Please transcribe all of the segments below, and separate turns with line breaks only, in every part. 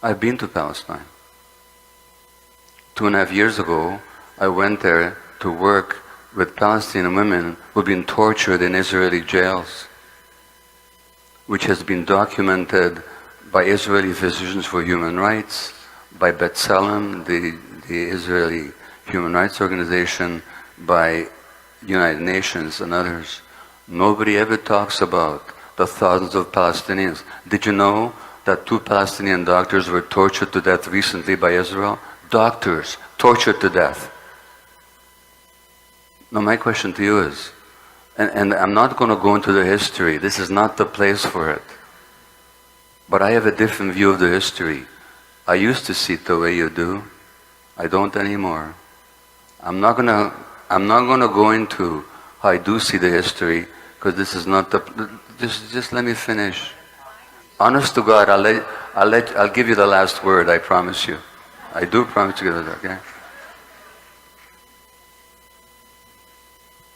I've been to Palestine. 2.5 years ago, I went there to work with Palestinian women who've been tortured in Israeli jails, which has been documented by Israeli Physicians for Human Rights, by B'Tselem, the Israeli Human Rights Organization, by United Nations and others. Nobody ever talks about the thousands of Palestinians. Did you know that 2 Palestinian doctors were tortured to death recently by Israel? Doctors tortured to death. Now my question to you is, and I'm not going to go into the history, this is not the place for it, but I have a different view of the history. I used to see it the way you do. I don't anymore. I'm not gonna go into how I do see the history, because this is not the. Just let me finish. Honest to God, I'll give you the last word. I promise you. I do promise to give it. Okay.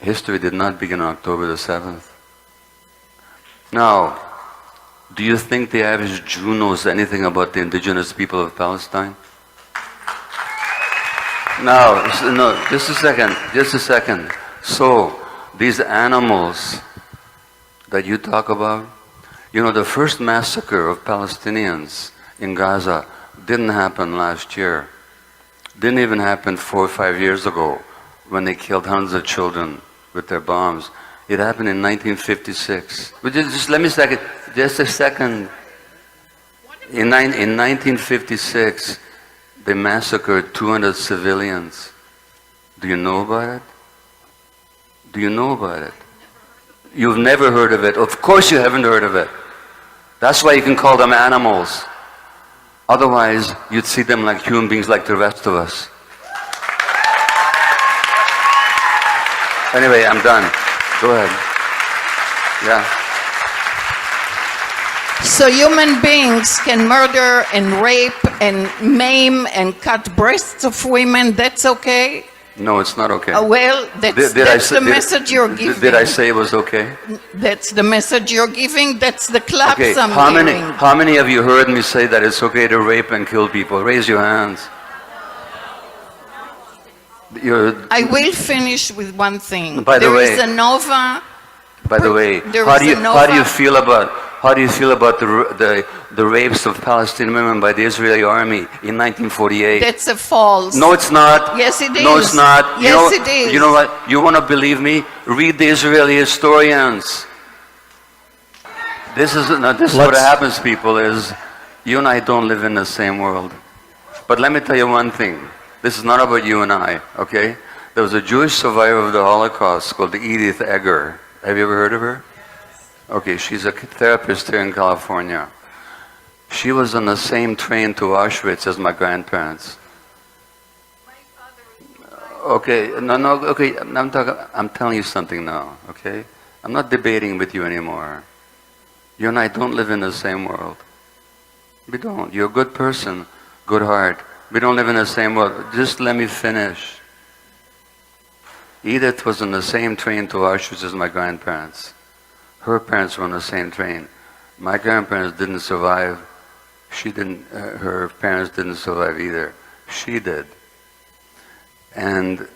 History did not begin on October the 7th. Now, do you think the average Jew knows anything about the indigenous people of Palestine? No, just a second. So, these animals that you talk about, you know, the first massacre of Palestinians in Gaza didn't happen last year. Didn't even happen 4 or 5 years ago when they killed hundreds of children with their bombs. It happened in 1956. But just let me just a second. In 1956, they massacred 200 civilians. Do you know about it? Do you know about it? You've never heard of it. Of course you haven't heard of it. That's why you can call them animals. Otherwise, you'd see them like human beings like the rest of us. Anyway, I'm done. Go ahead. Yeah.
So human beings can murder and rape and maim and cut breasts of women, that's okay?
No, it's not okay.
Well, that's the message you're giving.
Did I say it was okay?
That's the message you're giving. That's the claps
Okay,
I'm giving.
how many of you heard me say that it's okay to rape and kill people? Raise your hands.
I will finish with one thing.
By the way, how do you feel about the rapes of Palestinian women by the Israeli army in 1948?
That's a false.
No, it's not.
Yes, it is.
No, it's not.
Yes, it is.
You know what? You want to believe me? Read the Israeli historians. This is what happens, people, is you and I don't live in the same world. But let me tell you one thing. This is not about you and I, okay? There was a Jewish survivor of the Holocaust called Edith Eger. Have you ever heard of her? Okay, she's a therapist here in California. She was on the same train to Auschwitz as my grandparents. Okay, okay, I'm telling you something now, okay? I'm not debating with you anymore. You and I don't live in the same world. We don't. You're a good person, good heart. We don't live in the same world. Just let me finish. Edith was on the same train to Auschwitz as my grandparents. Her parents were on the same train. My grandparents didn't survive. Her parents didn't survive either. She did. And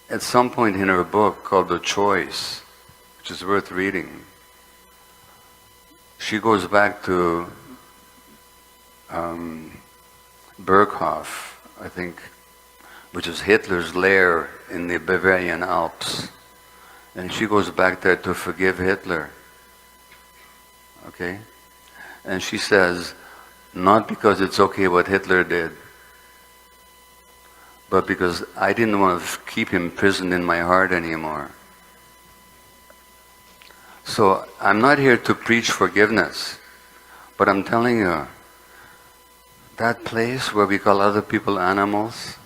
at some point in her book called The Choice, which is worth reading, she goes back to Berghof, I think, which is Hitler's lair in the Bavarian Alps. And she goes back there to forgive Hitler. Okay? And she says, not because it's okay what Hitler did, but because I didn't want to keep him imprisoned in my heart anymore. So I'm not here to preach forgiveness, but I'm telling you, that place where we call other people animals,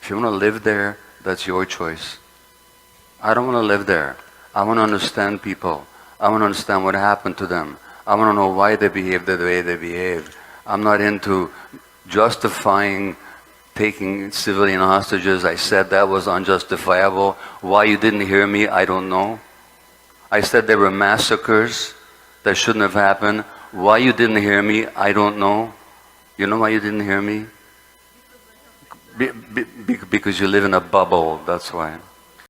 if you want to live there, that's your choice. I don't want to live there. I want to understand people. I want to understand what happened to them. I want to know why they behave the way they behave. I'm not into justifying taking civilian hostages. I said that was unjustifiable. Why you didn't hear me, I don't know. I said there were massacres that shouldn't have happened. Why you didn't hear me, I don't know. You know why you didn't hear me? Because you live in a bubble, that's why.